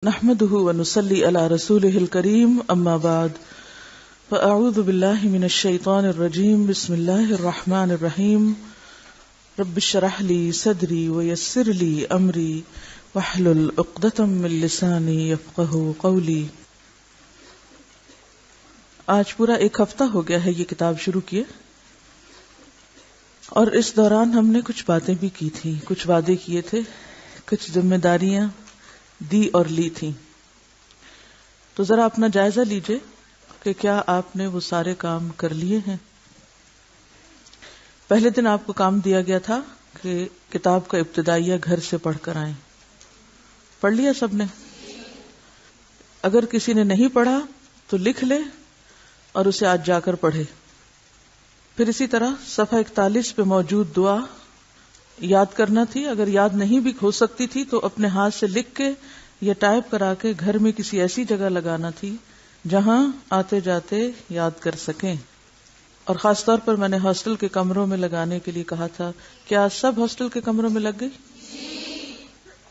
نحمده ونصلي على رسوله الكريم اما بعد فاعوذ بالله من الشيطان الرجيم بسم الله الرحمن الرحيم رب اشرح لي صدري ويسر لي امري واحلل عقدة من لساني يفقهوا قولي. آج پورا ایک ہفتہ ہو گیا ہے یہ کتاب شروع کیے، اور اس دوران ہم نے کچھ باتیں بھی کی تھی، کچھ وعدے کیے تھے، کچھ ذمہ داریاں دی اور لی تھی. تو ذرا اپنا جائزہ لیجئے کہ کیا آپ نے وہ سارے کام کر لیے ہیں. پہلے دن آپ کو کام دیا گیا تھا کہ کتاب کا ابتدائیہ گھر سے پڑھ کر آئیں. پڑھ لیا سب نے؟ اگر کسی نے نہیں پڑھا تو لکھ لے اور اسے آج جا کر پڑھے. پھر اسی طرح صفحہ 41 پہ موجود دعا یاد کرنا تھی. اگر یاد نہیں بھی ہو سکتی تھی تو اپنے ہاتھ سے لکھ کے یا ٹائپ کرا کے گھر میں کسی ایسی جگہ لگانا تھی جہاں آتے جاتے یاد کر سکیں. اور خاص طور پر میں نے ہاسٹل کے کمروں میں لگانے کے لیے کہا تھا. کیا سب ہاسٹل کے کمروں میں لگ گئی؟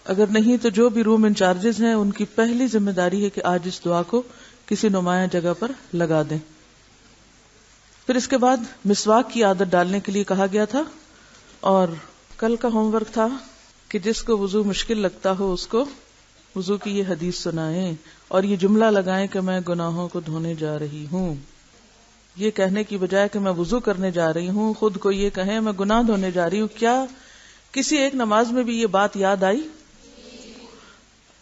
اگر نہیں تو جو بھی روم انچارجز ہیں ان کی پہلی ذمہ داری ہے کہ آج اس دعا کو کسی نمایاں جگہ پر لگا دیں. پھر اس کے بعد مسواک کی عادت ڈالنے کے لیے کہا گیا تھا، اور کل کا ہوم ورک تھا کہ جس کو وضو مشکل لگتا ہو اس کو وضو کی یہ حدیث سنائیں اور یہ جملہ لگائیں کہ میں گناہوں کو دھونے جا رہی ہوں. یہ کہنے کی بجائے کہ میں وضو کرنے جا رہی ہوں، خود کو یہ کہیں میں گناہ دھونے جا رہی ہوں. کیا کسی ایک نماز میں بھی یہ بات یاد آئی؟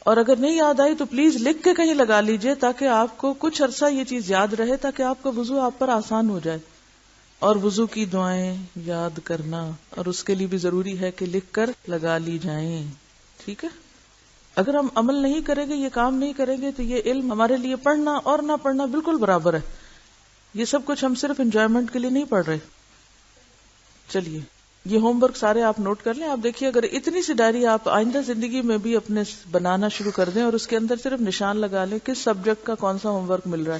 اور اگر نہیں یاد آئی تو پلیز لکھ کے کہیں لگا لیجئے تاکہ آپ کو کچھ عرصہ یہ چیز یاد رہے، تاکہ آپ کا وضو آپ پر آسان ہو جائے. اور وضو کی دعائیں یاد کرنا، اور اس کے لیے بھی ضروری ہے کہ لکھ کر لگا لی جائیں. ٹھیک ہے؟ اگر ہم عمل نہیں کریں گے، یہ کام نہیں کریں گے، تو یہ علم ہمارے لیے پڑھنا اور نہ پڑھنا بالکل برابر ہے. یہ سب کچھ ہم صرف انجوائمنٹ کے لیے نہیں پڑھ رہے. چلیے یہ ہوم ورک سارے آپ نوٹ کر لیں. آپ دیکھیے اگر اتنی سی ڈائری آپ آئندہ زندگی میں بھی اپنے بنانا شروع کر دیں اور اس کے اندر صرف نشان لگا لیں کس سبجیکٹ کا کون سا ہوم ورک مل رہا ہے،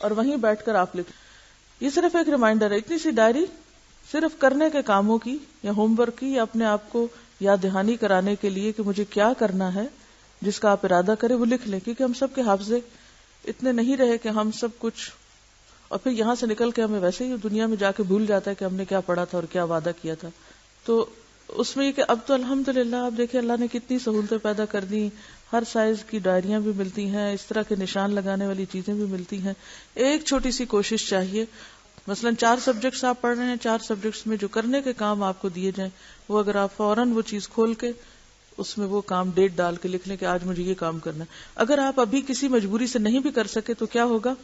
اور وہیں بیٹھ کر آپ لکھ. یہ صرف ایک ریمائنڈر ہے. اتنی سی ڈائری صرف کرنے کے کاموں کی یا ہوم ورک کی، یا اپنے آپ کو یاد دہانی کرانے کے لیے کہ مجھے کیا کرنا ہے جس کا آپ ارادہ کریں وہ لکھ لیں. کیونکہ ہم سب کے حافظے اتنے نہیں رہے کہ ہم سب کچھ، اور پھر یہاں سے نکل کے ہمیں ویسے ہی دنیا میں جا کے بھول جاتا ہے کہ ہم نے کیا پڑھا تھا اور کیا وعدہ کیا تھا. تو اس میں یہ کہ اب تو الحمدللہ آپ دیکھیں اللہ نے کتنی سہولتیں پیدا کر دی. ہر سائز کی ڈائریاں بھی ملتی ہیں، اس طرح کے نشان لگانے والی چیزیں بھی ملتی ہیں. ایک چھوٹی سی کوشش چاہیے. مثلا 4 سبجیکٹس آپ پڑھ رہے ہیں، 4 سبجیکٹس میں جو کرنے کے کام آپ کو دیے جائیں وہ اگر آپ فوراً وہ چیز کھول کے اس میں وہ کام ڈیٹ ڈال کے لکھ لیں کہ آج مجھے یہ کام کرنا ہے. اگر آپ ابھی کسی مجبوری سے نہیں بھی کر سکے تو کیا ہوگا،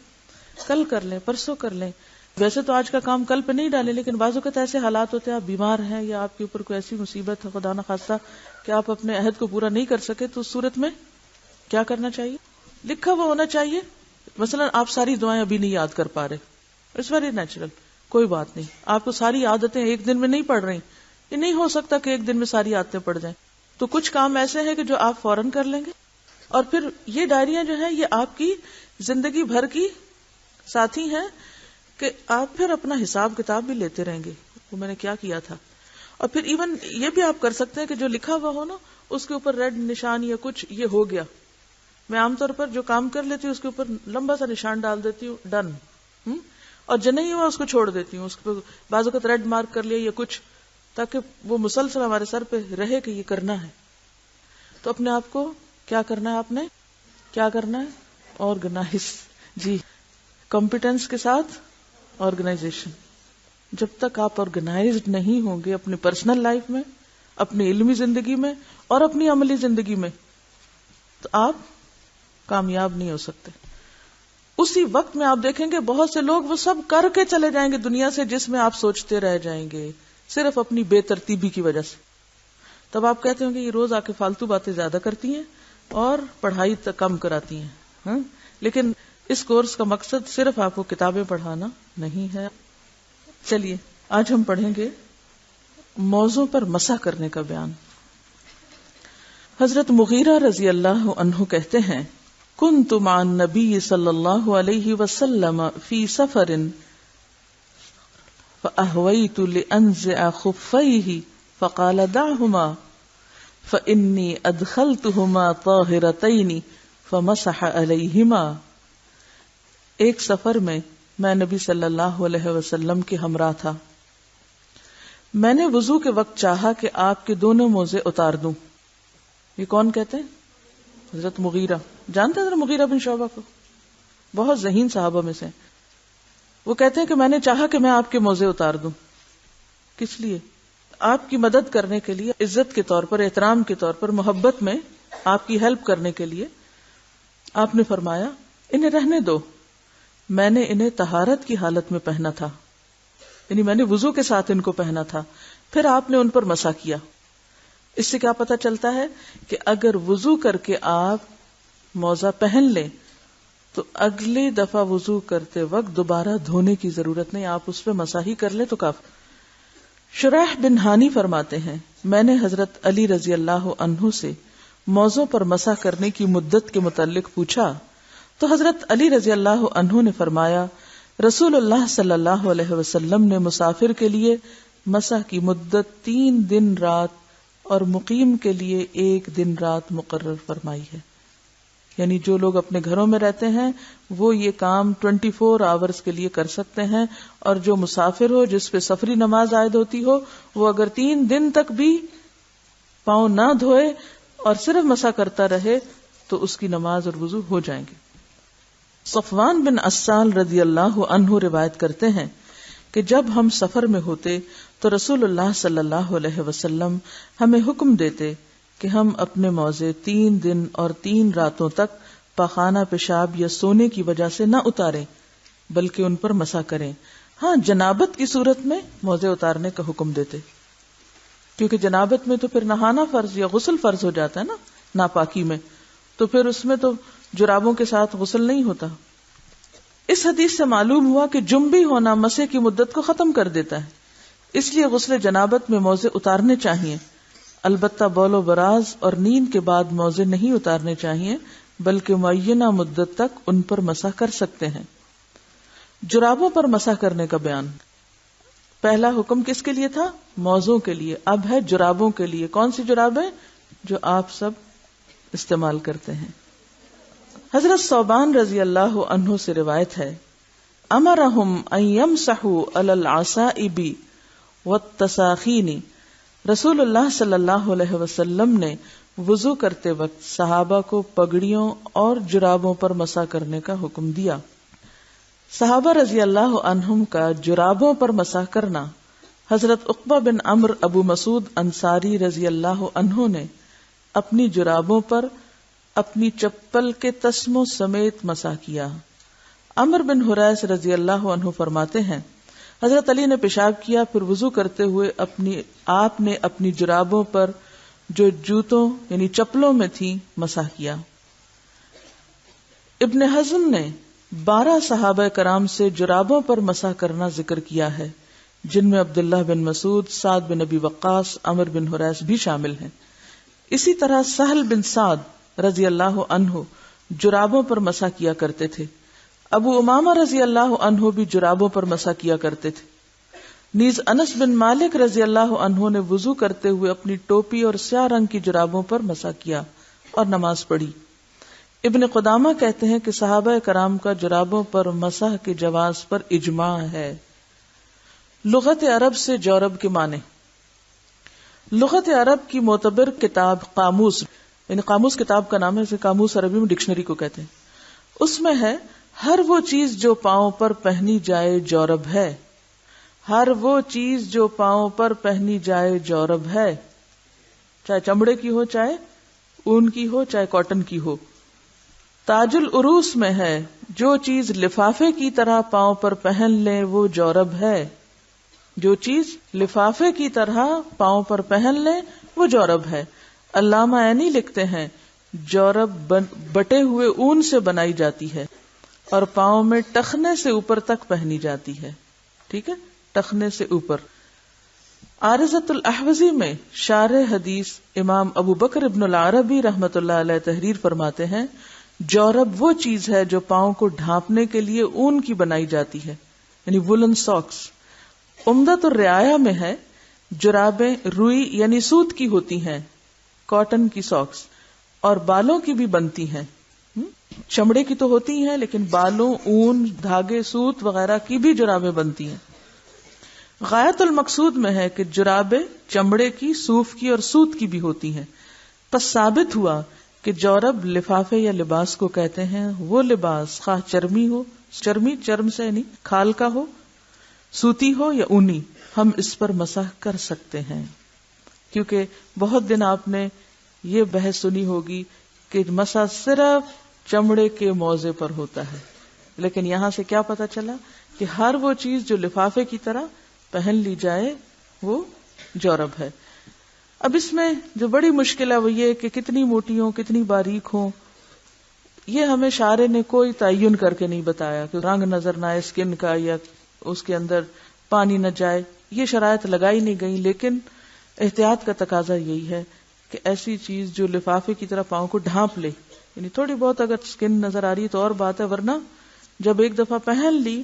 کل کر لیں، پرسوں کر لیں. ویسے تو آج کا کام کل پہ نہیں ڈالیں، لیکن بعض اوقات ایسے حالات ہوتے ہیں، آپ بیمار ہیں یا آپ کے اوپر کوئی ایسی مصیبت ہے خدا نہ خواستہ کہ آپ اپنے عہد کو پورا نہیں کر سکے، تو اس صورت میں کیا کرنا چاہیے؟ لکھا ہوا ہونا چاہیے. مثلا آپ ساری دعائیں ابھی نہیں یاد کر پا رہے، اٹس ویری نیچرل، کوئی بات نہیں. آپ کو ساری عادتیں ایک دن میں نہیں پڑھ رہی، یہ نہیں ہو سکتا کہ ایک دن میں ساری عادتیں پڑھ جائیں. تو کچھ کام ایسے ہیں کہ جو آپ فوراً کر لیں گے. اور پھر یہ ڈائریاں جو ہیں یہ آپ کی زندگی بھر کی ساتھی ہیں کہ آپ پھر اپنا حساب کتاب بھی لیتے رہیں گے، وہ میں نے کیا کیا تھا. اور پھر ایون یہ بھی آپ کر سکتے ہیں کہ جو لکھا ہوا ہو نا اس کے اوپر ریڈ نشان یا کچھ یہ ہو گیا. میں عام طور پر جو کام کر لیتی ہوں اس کے اوپر لمبا سا نشان ڈال دیتی ہوں، ڈن. اور جو نہیں ہوا اس کو چھوڑ دیتی ہوں، اس کو بعض اوقات ریڈ مارک کر لیا یا کچھ، تاکہ وہ مسلسل ہمارے سر پہ رہے کہ یہ کرنا ہے. تو اپنے آپ کو کیا کرنا ہے، آپ نے کیا کرنا ہے، آرگنائز. جی، کمپیٹنس کے ساتھ آرگنائزیشن. جب تک آپ آرگنائزڈ نہیں ہوں گے اپنی پرسنل لائف میں، اپنی علمی زندگی میں اور اپنی عملی زندگی میں، تو آپ کامیاب نہیں ہو سکتے. اسی وقت میں آپ دیکھیں گے بہت سے لوگ وہ سب کر کے چلے جائیں گے دنیا سے جس میں آپ سوچتے رہ جائیں گے صرف اپنی بے ترتیبی کی وجہ سے. تب آپ کہتے ہوں گے یہ روز آ کے فالتو باتیں زیادہ کرتی ہیں اور پڑھائی تک کم کراتی ہیں. لیکن اس کورس کا مقصد صرف آپ کو کتابیں پڑھانا نہیں ہے. چلیے آج ہم پڑھیں گے موضوع پر مسح کرنے کا بیان. حضرت مغیرہ رضی اللہ عنہ کہتے ہیں کنت مع النبی صلی اللہ علیہ وسلم فی سفر فاہویت لانزع خفیہ فقال دعہما فانی ادخلتہما طاہرتین فمسح علیہما. ایک سفر میں میں نبی صلی اللہ علیہ وسلم کے ہمراہ تھا. میں نے وضو کے وقت چاہا کہ آپ کے دونوں موزے اتار دوں. یہ کون کہتے ہیں؟ حضرت مغیرہ. جانتے ہیں حضرت مغیرہ بن شعبہ کو؟ بہت ذہین صحابہ میں سے. وہ کہتے ہیں کہ میں نے چاہا کہ میں آپ کے موزے اتار دوں. کس لیے؟ آپ کی مدد کرنے کے لیے، عزت کے طور پر، احترام کے طور پر، محبت میں آپ کی ہیلپ کرنے کے لیے. آپ نے فرمایا انہیں رہنے دو، میں نے انہیں طہارت کی حالت میں پہنا تھا، یعنی میں نے وضو کے ساتھ ان کو پہنا تھا. پھر آپ نے ان پر مسح کیا. اس سے کیا پتہ چلتا ہے کہ اگر وضو کر کے آپ موزہ پہن لیں تو اگلی دفعہ وضو کرتے وقت دوبارہ دھونے کی ضرورت نہیں، آپ اس پہ مسح ہی کر لیں تو کافی. شریح بن ہانی فرماتے ہیں میں نے حضرت علی رضی اللہ عنہ سے موزوں پر مسح کرنے کی مدت کے متعلق پوچھا تو حضرت علی رضی اللہ عنہ نے فرمایا رسول اللہ صلی اللہ علیہ وسلم نے مسافر کے لیے مسح کی مدت 3 دن رات اور مقیم کے لیے 1 دن رات مقرر فرمائی ہے. یعنی جو لوگ اپنے گھروں میں رہتے ہیں وہ یہ کام 24 آورز کے لیے کر سکتے ہیں، اور جو مسافر ہو جس پہ سفری نماز عائد ہوتی ہو وہ اگر 3 دن تک بھی پاؤں نہ دھوئے اور صرف مسح کرتا رہے تو اس کی نماز اور وضو ہو جائیں گے. صفوان بن عسال رضی اللہ عنہ روایت کرتے ہیں کہ جب ہم سفر میں ہوتے تو رسول اللہ صلی اللہ علیہ وسلم ہمیں حکم دیتے کہ ہم اپنے موزے 3 دن اور 3 راتوں تک پاخانہ، پیشاب یا سونے کی وجہ سے نہ اتاریں بلکہ ان پر مسح کریں. ہاں، جنابت کی صورت میں موزے اتارنے کا حکم دیتے، کیونکہ جنابت میں تو پھر نہانا فرض یا غسل فرض ہو جاتا ہے نا ناپاکی میں، تو پھر اس میں تو جرابوں کے ساتھ غسل نہیں ہوتا. اس حدیث سے معلوم ہوا کہ جنبی ہونا مسح کی مدت کو ختم کر دیتا ہے، اس لیے غسل جنابت میں موزے اتارنے چاہیے. البتہ بول و براز اور نیند کے بعد موزے نہیں اتارنے چاہیے بلکہ معینہ مدت تک ان پر مسح کر سکتے ہیں. جرابوں پر مسح کرنے کا بیان. پہلا حکم کس کے لیے تھا؟ موزوں کے لیے. اب ہے جرابوں کے لیے. کون سی جرابیں؟ جو آپ سب استعمال کرتے ہیں. حضرت ثوبان رضی اللہ عنہ سے روایت ہے امرہم ان یمسحوا علی العصائب والتساخین. رسول اللہ صلی اللہ علیہ وسلم نے وضو کرتے وقت صحابہ کو پگڑیوں اور جرابوں پر مسح کرنے کا حکم دیا. صحابہ رضی اللہ عنہم کا جرابوں پر مسح کرنا. حضرت عقبہ بن عمر ابو مسعود انصاری رضی اللہ عنہ نے اپنی جرابوں پر اپنی چپل کے تسموں سمیت مسح کیا. عمر بن حریث رضی اللہ عنہ فرماتے ہیں حضرت علی نے پیشاب کیا، پھر وضو کرتے ہوئے آپ نے اپنی جرابوں پر جو جوتوں یعنی چپلوں میں تھی مسح کیا. ابن حزم نے 12 صحابہ کرام سے جرابوں پر مسح کرنا ذکر کیا ہے، جن میں عبداللہ بن مسعود، سعد بن ابی وقاص، عمر بن حریث بھی شامل ہیں. اسی طرح سہل بن سعد رضی اللہ عنہ جرابوں پر مسح کیا کرتے تھے. ابو امامہ رضی اللہ عنہ بھی جرابوں پر مسح کیا کرتے تھے. نیز انس بن مالک رضی اللہ عنہ نے وضو کرتے ہوئے اپنی ٹوپی اور سیاہ رنگ کی جرابوں پر مسح کیا اور نماز پڑھی. ابن قدامہ کہتے ہیں کہ صحابہ کرام کا جرابوں پر مسح کے جواز پر اجماع ہے. لغت عرب سے جورب کے معنی. لغت عرب کی معتبر کتاب قاموس، یعنی قاموس کتاب کا نام ہے، اسے قاموس عربی میں ڈکشنری کو کہتے ہیں. اس میں ہے ہر وہ چیز جو پاؤں پر پہنی جائے جورب ہے. ہر وہ چیز جو پاؤں پر پہنی جائے جورب ہے، چاہے چمڑے کی ہو، چاہے اون کی ہو، چاہے کاٹن کی ہو. تاج العروس میں ہے جو چیز لفافے کی طرح پاؤں پر پہن لیں وہ جورب ہے. جو چیز لفافے کی طرح پاؤں پر پہن لیں وہ جورب ہے. علامہ عینی لکھتے ہیں جورب بٹے ہوئے اون سے بنائی جاتی ہے اور پاؤں میں ٹخنے سے اوپر تک پہنی جاتی ہے. ٹھیک ہے، ٹخنے سے اوپر. عارضۃ الاحوزی میں شارح حدیث امام ابو بکر ابن العربی رحمۃ اللہ علیہ تحریر فرماتے ہیں جورب وہ چیز ہے جو پاؤں کو ڈھانپنے کے لیے اون کی بنائی جاتی ہے، یعنی وولن ساکس. عمدۃ الرعایہ میں ہے جرابیں روئی یعنی سوت کی ہوتی ہیں، کاٹن کی ساکس، اور بالوں کی بھی بنتی ہیں. چمڑے کی تو ہوتی ہیں لیکن بالوں، اون، دھاگے، سوت وغیرہ کی بھی جرابیں بنتی ہیں. غایت المقصود میں ہے کہ جرابیں چمڑے کی، صوف کی اور سوت کی بھی ہوتی ہیں. پس ثابت ہوا کہ جورب لفافے یا لباس کو کہتے ہیں. وہ لباس خواہ چرمی ہو، چرمی چرم سے یعنی کھال کا ہو، سوتی ہو یا اونی، ہم اس پر مسح کر سکتے ہیں. کیونکہ بہت دن آپ نے یہ بحث سنی ہوگی کہ مسح صرف چمڑے کے موضع پر ہوتا ہے، لیکن یہاں سے کیا پتا چلا کہ ہر وہ چیز جو لفافے کی طرح پہن لی جائے وہ جورب ہے. اب اس میں جو بڑی مشکل ہے وہ یہ کہ کتنی موٹی ہوں، کتنی باریک ہوں، یہ ہمیں شارع نے کوئی تعین کر کے نہیں بتایا کہ رنگ نظر نہ آئے اسکن کا یا اس کے اندر پانی نہ جائے، یہ شرائط لگائی نہیں گئی. لیکن احتیاط کا تقاضا یہی ہے کہ ایسی چیز جو لفافے کی طرح پاؤں کو ڈھانپ لے، یعنی تھوڑی بہت اگر اسکن نظر آ رہی ہے تو اور بات ہے، ورنہ جب ایک دفعہ پہن لی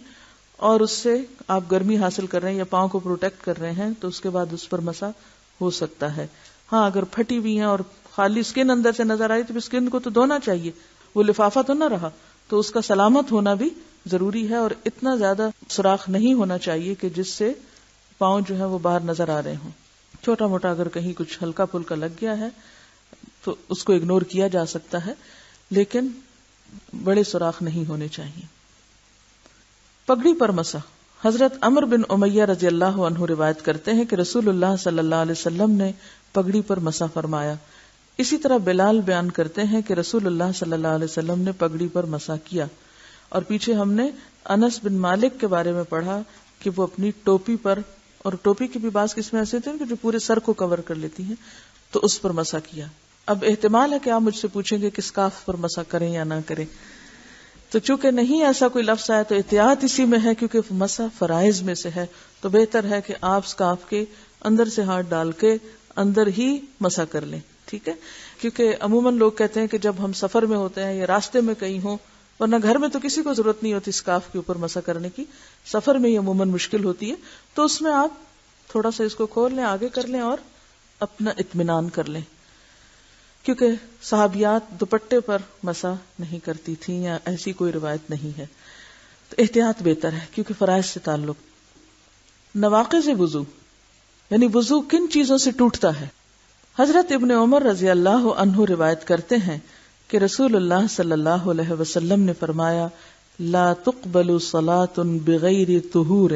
اور اس سے آپ گرمی حاصل کر رہے ہیں یا پاؤں کو پروٹیکٹ کر رہے ہیں تو اس کے بعد اس پر مسح ہو سکتا ہے. ہاں اگر پھٹی ہوئی ہیں اور خالی اسکن اندر سے نظر آئی تو اسکن کو تو دھونا چاہیے، وہ لفافہ تو نہ رہا، تو اس کا سلامت ہونا بھی ضروری ہے. اور اتنا زیادہ سوراخ نہیں ہونا چاہیے کہ جس سے پاؤں جو ہے وہ باہر نظر آ رہے ہوں. چھوٹا موٹا اگر کہیں کچھ ہلکا پھلکا لگ گیا ہے تو اس کو اگنور کیا جا سکتا ہے، لیکن بڑے سوراخ نہیں ہونے چاہیے. پگڑی پر مسح. حضرت عمر بن امیہ رضی اللہ عنہ روایت کرتے ہیں کہ رسول اللہ صلی اللہ علیہ وسلم نے پگڑی پر مسح فرمایا. اسی طرح بلال بیان کرتے ہیں کہ رسول اللہ صلی اللہ علیہ وسلم نے پگڑی پر مسح کیا. اور پیچھے ہم نے انس بن مالک کے بارے میں پڑھا کہ وہ اپنی ٹوپی پر، اور ٹوپی کی بھی بعض قسمیں ایسے ہوتی ہیں کہ جو پورے سر کو کور کر لیتی ہیں، تو اس پر مسح کیا. اب احتمال ہے کہ آپ مجھ سے پوچھیں گے کہ اسکارف پر مسح کریں یا نہ کریں، تو چونکہ نہیں ایسا کوئی لفظ آیا تو احتیاط اسی میں ہے، کیونکہ مسح فرائض میں سے ہے، تو بہتر ہے کہ آپ اسکارف کے اندر سے ہاتھ ڈال کے اندر ہی مسح کر لیں. ٹھیک ہے، کیونکہ عموماً لوگ کہتے ہیں کہ جب ہم سفر میں ہوتے ہیں یا راستے میں کہیں ہوں، ورنہ گھر میں تو کسی کو ضرورت نہیں ہوتی اسکارف کے اوپر مسح کرنے کی، سفر میں یہ عموماً مشکل ہوتی ہے، تو اس میں آپ تھوڑا سا اس کو کھول لیں، آگے کر لیں اور اپنا اطمینان کر لیں. کیونکہ صحابیات دوپٹے پر مسح نہیں کرتی تھیں یا ایسی کوئی روایت نہیں ہے، تو احتیاط بہتر ہے کیونکہ فرائض سے تعلق. نواقض وضو یعنی وضو کن چیزوں سے ٹوٹتا ہے. حضرت ابن عمر رضی اللہ عنہ روایت کرتے ہیں کہ رسول اللہ صلی اللہ علیہ وسلم نے فرمایا لا تقبل صلاة بغیر طہور،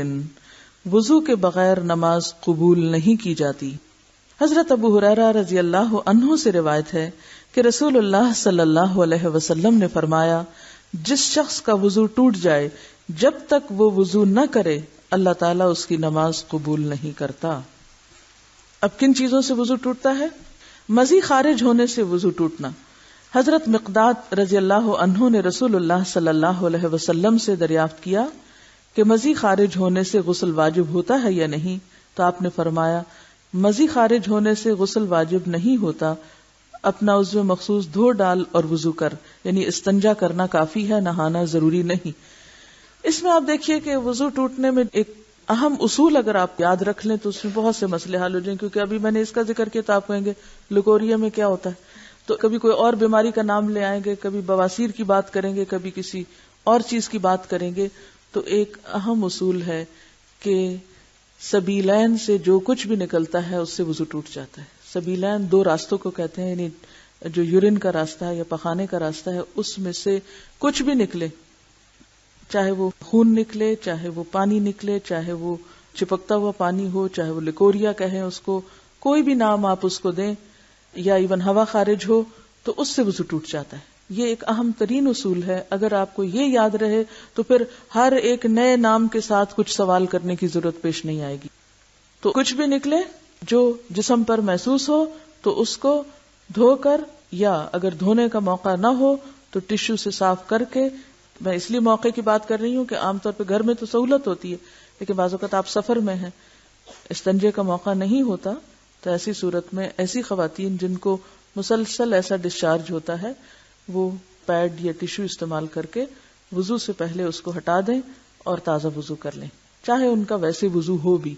وضو کے بغیر نماز قبول نہیں کی جاتی. حضرت ابو ہریرہ رضی اللہ عنہ سے روایت ہے کہ رسول اللہ صلی اللہ علیہ وسلم نے فرمایا جس شخص کا وضو ٹوٹ جائے جب تک وہ وضو نہ کرے اللہ تعالیٰ اس کی نماز قبول نہیں کرتا. اب کن چیزوں سے وضو ٹوٹتا ہے؟ مزی خارج ہونے سے وضو ٹوٹنا. حضرت مقداد رضی اللہ عنہ نے رسول اللہ صلی اللہ علیہ وسلم سے دریافت کیا کہ مزی خارج ہونے سے غسل واجب ہوتا ہے یا نہیں، تو آپ نے فرمایا مزی خارج ہونے سے غسل واجب نہیں ہوتا، اپنا عضو مخصوص دھو ڈال اور وضو کر، یعنی استنجا کرنا کافی ہے، نہانا ضروری نہیں. اس میں آپ دیکھیے کہ وضو ٹوٹنے میں ایک اہم اصول اگر آپ یاد رکھ لیں تو اس میں بہت سے مسئلے حل ہو جائیں. کیونکہ ابھی میں نے اس کا ذکر کیا تو آپ کہیں گے لکوریا میں کیا ہوتا ہے، تو کبھی کوئی اور بیماری کا نام لے آئیں گے، کبھی بواسیر کی بات کریں گے، کبھی کسی اور چیز کی بات کریں گے. تو ایک اہم اصول ہے کہ سبیلین سے جو کچھ بھی نکلتا ہے اس سے وضو ٹوٹ جاتا ہے. سبیلین دو راستوں کو کہتے ہیں، یعنی جو یورین کا راستہ ہے یا پخانے کا راستہ ہے، اس میں سے کچھ بھی نکلے، چاہے وہ خون نکلے، چاہے وہ پانی نکلے، چاہے وہ چپکتا ہوا پانی ہو، چاہے وہ لکوریا کہیں اس کو، کوئی بھی نام آپ اس کو دیں، یا ایون ہوا خارج ہو، تو اس سے وضو ٹوٹ جاتا ہے. یہ ایک اہم ترین اصول ہے. اگر آپ کو یہ یاد رہے تو پھر ہر ایک نئے نام کے ساتھ کچھ سوال کرنے کی ضرورت پیش نہیں آئے گی. تو کچھ بھی نکلے جو جسم پر محسوس ہو تو اس کو دھو کر، یا اگر دھونے کا موقع نہ ہو تو ٹشو سے صاف کر کے. میں اس لیے موقع کی بات کر رہی ہوں کہ عام طور پہ گھر میں تو سہولت ہوتی ہے، لیکن بعض اوقات آپ سفر میں ہیں، استنجے کا موقع نہیں ہوتا، تو ایسی صورت میں ایسی خواتین جن کو مسلسل ایسا ڈسچارج ہوتا ہے وہ پیڈ یا ٹشو استعمال کر کے وضو سے پہلے اس کو ہٹا دیں اور تازہ وضو کر لیں، چاہے ان کا ویسے وضو ہو بھی.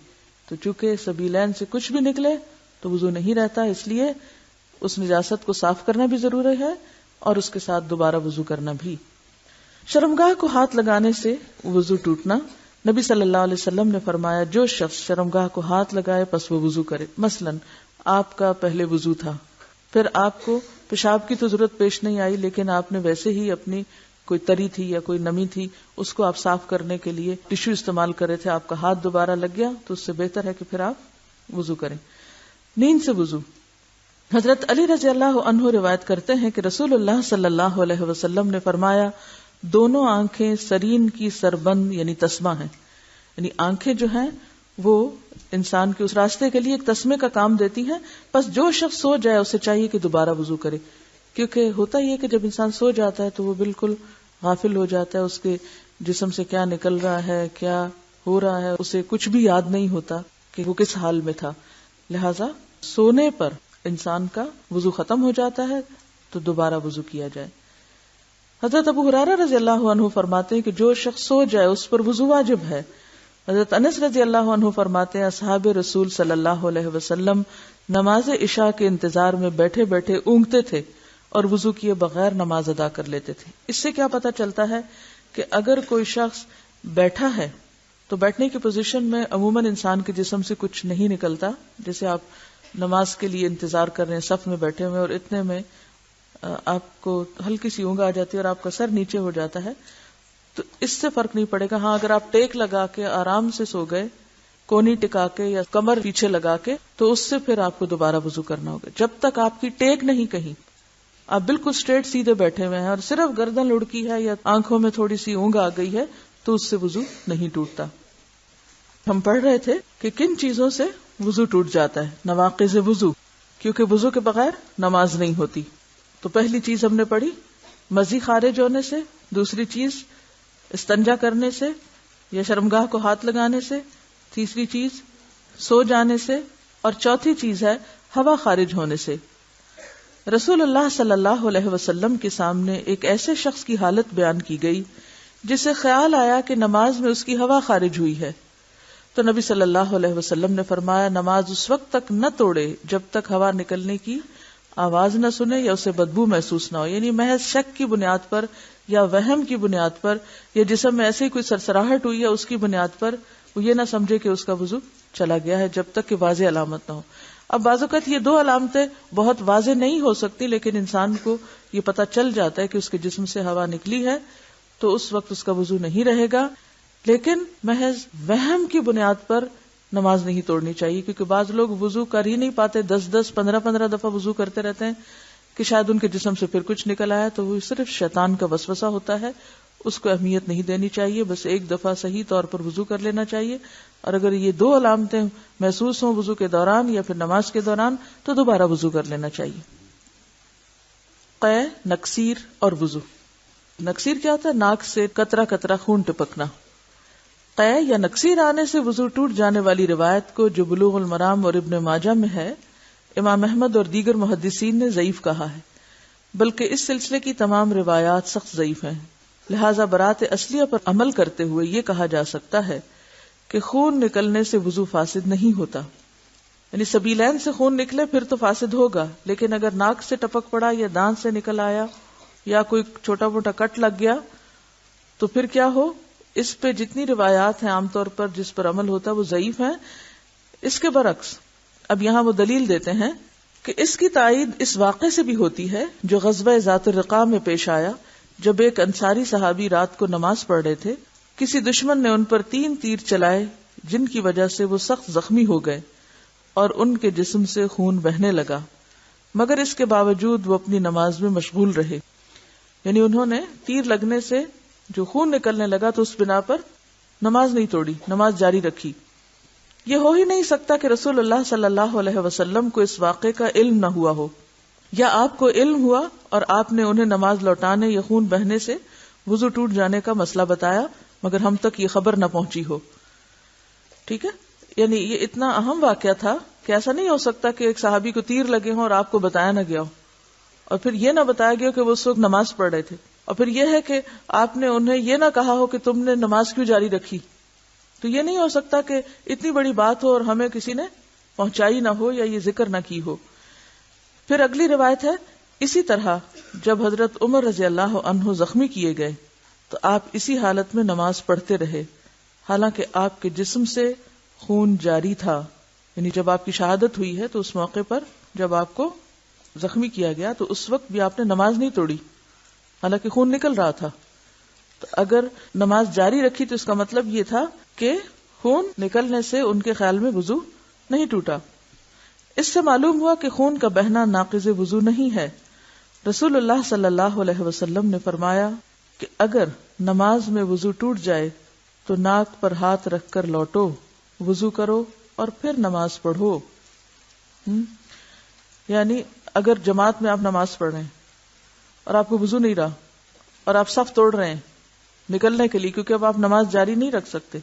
تو چونکہ سبیلین سے کچھ بھی نکلے تو وضو نہیں رہتا، اس لیے اس نجاست کو صاف کرنا بھی ضروری ہے اور اس کے ساتھ دوبارہ وضو کرنا بھی۔ شرمگاہ کو ہاتھ لگانے سے وضو ٹوٹنا، نبی صلی اللہ علیہ وسلم نے فرمایا جو شخص شرمگاہ کو ہاتھ لگائے پس وہ وضو کرے۔ مثلا آپ کا پہلے وضو تھا، پھر آپ کو پیشاب کی تو ضرورت پیش نہیں آئی، لیکن آپ نے ویسے ہی اپنی کوئی تری تھی یا کوئی نمی تھی، اس کو آپ صاف کرنے کے لیے ٹشو استعمال کر رہے تھے، آپ کا ہاتھ دوبارہ لگ گیا تو اس سے بہتر ہے کہ پھر آپ وضو کریں۔ نیند سے وضو، حضرت علی رضی اللہ عنہ روایت کرتے ہیں کہ رسول اللہ صلی اللہ علیہ وسلم نے فرمایا دونوں آنکھیں سرین کی سربند یعنی تسمہ ہیں، یعنی آنکھیں جو ہیں وہ انسان کے اس راستے کے لیے ایک تسمے کا کام دیتی ہیں، پس جو شخص سو جائے اسے چاہیے کہ دوبارہ وضو کرے، کیونکہ ہوتا یہ کہ جب انسان سو جاتا ہے تو وہ بالکل غافل ہو جاتا ہے، اس کے جسم سے کیا نکل رہا ہے، کیا ہو رہا ہے، اسے کچھ بھی یاد نہیں ہوتا کہ وہ کس حال میں تھا، لہذا سونے پر انسان کا وضو ختم ہو جاتا ہے تو دوبارہ وضو کیا جائے۔ حضرت ابو ہریرہ رضی اللہ عنہ فرماتے ہیں کہ جو شخص سو جائے اس پر وضو واجب ہے۔ حضرت انس رضی اللہ عنہ فرماتے ہیں اصحاب رسول صلی اللہ علیہ وسلم نماز عشاء کے انتظار میں بیٹھے بیٹھے اونگتے تھے اور وضو کیے بغیر نماز ادا کر لیتے تھے۔ اس سے کیا پتہ چلتا ہے کہ اگر کوئی شخص بیٹھا ہے تو بیٹھنے کی پوزیشن میں عموماً انسان کے جسم سے کچھ نہیں نکلتا، جیسے آپ نماز کے لیے انتظار کر رہے ہیں، صف میں بیٹھے ہوئے اور اتنے میں آپ کو ہلکی سی اونگ آ جاتی ہے اور آپ کا سر نیچے ہو جاتا ہے، تو اس سے فرق نہیں پڑے گا۔ ہاں اگر آپ ٹیک لگا کے آرام سے سو گئے، کونی ٹکا کے یا کمر پیچھے لگا کے، تو اس سے پھر آپ کو دوبارہ وضو کرنا ہوگا۔ جب تک آپ کی ٹیک نہیں کہیں، آپ بالکل اسٹریٹ سیدھے بیٹھے ہوئے ہیں اور صرف گردن لڑکی ہے یا آنکھوں میں تھوڑی سی اونگ آ گئی ہے تو اس سے وضو نہیں ٹوٹتا۔ ہم پڑھ رہے تھے کہ کن چیزوں سے وضو ٹوٹ جاتا ہے، نواقض وضو، کیونکہ وضو کے بغیر نماز نہیں ہوتی۔ تو پہلی چیز ہم نے پڑھی مزی خارج ہونے سے، دوسری چیز استنجا کرنے سے یا شرمگاہ کو ہاتھ لگانے سے، تیسری چیز سو جانے سے، اور چوتھی چیز ہے ہوا خارج ہونے سے۔ رسول اللہ صلی اللہ علیہ وسلم کے سامنے ایک ایسے شخص کی حالت بیان کی گئی جسے خیال آیا کہ نماز میں اس کی ہوا خارج ہوئی ہے، تو نبی صلی اللہ علیہ وسلم نے فرمایا نماز اس وقت تک نہ توڑے جب تک ہوا نکلنے کی آواز نہ سنے یا اسے بدبو محسوس نہ ہو، یعنی محض شک کی بنیاد پر یا وہم کی بنیاد پر یا جسم میں ایسے ہی کوئی سرسراہٹ ہوئی ہے اس کی بنیاد پر وہ یہ نہ سمجھے کہ اس کا وضو چلا گیا ہے جب تک کہ واضح علامت نہ ہو۔ اب بعض اوقات یہ دو علامتیں بہت واضح نہیں ہو سکتی، لیکن انسان کو یہ پتہ چل جاتا ہے کہ اس کے جسم سے ہوا نکلی ہے، تو اس وقت اس کا وضو نہیں رہے گا، لیکن محض وہم کی بنیاد پر نماز نہیں توڑنی چاہیے، کیونکہ بعض لوگ وضو کر ہی نہیں پاتے، 10 15 دفعہ وضو کرتے رہتے ہیں کہ شاید ان کے جسم سے پھر کچھ نکل آیا، تو وہ صرف شیطان کا وسوسہ ہوتا ہے، اس کو اہمیت نہیں دینی چاہیے، بس ایک دفعہ صحیح طور پر وضو کر لینا چاہیے، اور اگر یہ دو علامتیں محسوس ہوں وضو کے دوران یا پھر نماز کے دوران تو دوبارہ وضو کر لینا چاہیے۔ قے، نکسیر اور وضو۔ نکسیر کیا ہوتا ہے؟ ناک سے قطرہ قطرہ خون ٹپکنا۔ قے یا نکسیر آنے سے وضو ٹوٹ جانے والی روایت کو جو بلوغ المرام اور ابن ماجہ میں ہے، امام احمد اور دیگر محدثین نے ضعیف کہا ہے، بلکہ اس سلسلے کی تمام روایات سخت ضعیف ہیں، لہذا برات اصلیہ پر عمل کرتے ہوئے یہ کہا جا سکتا ہے کہ خون نکلنے سے وضو فاسد نہیں ہوتا، یعنی سبیلین سے خون نکلے پھر تو فاسد ہوگا، لیکن اگر ناک سے ٹپک پڑا یا دانت سے نکل آیا یا کوئی چھوٹا موٹا کٹ لگ گیا تو پھر کیا ہو؟ اس پہ جتنی روایات ہیں عام طور پر جس پر عمل ہوتا ہے وہ ضعیف ہیں۔ اس کے برعکس اب یہاں وہ دلیل دیتے ہیں کہ اس کی تائید اس واقعے سے بھی ہوتی ہے جو غزوہ ذات الرقاع میں پیش آیا، جب ایک انصاری صحابی رات کو نماز پڑھ رہے تھے، کسی دشمن نے ان پر 3 تیر چلائے جن کی وجہ سے وہ سخت زخمی ہو گئے اور ان کے جسم سے خون بہنے لگا، مگر اس کے باوجود وہ اپنی نماز میں مشغول رہے، یعنی انہوں نے تیر لگنے سے جو خون نکلنے لگا تو اس بنا پر نماز نہیں توڑی، نماز جاری رکھی۔ یہ ہو ہی نہیں سکتا کہ رسول اللہ صلی اللہ علیہ وسلم کو اس واقعے کا علم نہ ہوا ہو، یا آپ کو علم ہوا اور آپ نے انہیں نماز لوٹانے یا خون بہنے سے وضو ٹوٹ جانے کا مسئلہ بتایا مگر ہم تک یہ خبر نہ پہنچی ہو۔ ٹھیک ہے، یعنی یہ اتنا اہم واقعہ تھا کہ ایسا نہیں ہو سکتا کہ ایک صحابی کو تیر لگے ہوں اور آپ کو بتایا نہ گیا ہو، اور پھر یہ نہ بتایا گیا کہ وہ اس وقت نماز پڑھ رہے تھے، اور پھر یہ ہے کہ آپ نے انہیں یہ نہ کہا ہو کہ تم نے نماز کیوں جاری رکھی۔ تو یہ نہیں ہو سکتا کہ اتنی بڑی بات ہو اور ہمیں کسی نے پہنچائی نہ ہو یا یہ ذکر نہ کی ہو۔ پھر اگلی روایت ہے اسی طرح جب حضرت عمر رضی اللہ عنہ زخمی کیے گئے تو آپ اسی حالت میں نماز پڑھتے رہے، حالانکہ آپ کے جسم سے خون جاری تھا. یعنی جب آپ کی شہادت ہوئی ہے تو اس موقع پر جب آپ کو زخمی کیا گیا تو اس وقت بھی آپ نے نماز نہیں توڑی، حالانکہ خون نکل رہا تھا. تو اگر نماز جاری رکھی تو اس کا مطلب یہ تھا کہ خون نکلنے سے ان کے خیال میں وضو نہیں ٹوٹا. اس سے معلوم ہوا کہ خون کا بہنا ناقض وضو نہیں ہے. رسول اللہ صلی اللہ علیہ وسلم نے فرمایا کہ اگر نماز میں وضو ٹوٹ جائے تو ناک پر ہاتھ رکھ کر لوٹو، وضو کرو اور پھر نماز پڑھو. یعنی اگر جماعت میں آپ نماز پڑھ رہے ہیں اور آپ کو وضو نہیں رہا اور آپ صف توڑ رہے ہیں نکلنے کے لیے، کیونکہ اب آپ نماز جاری نہیں رکھ سکتے،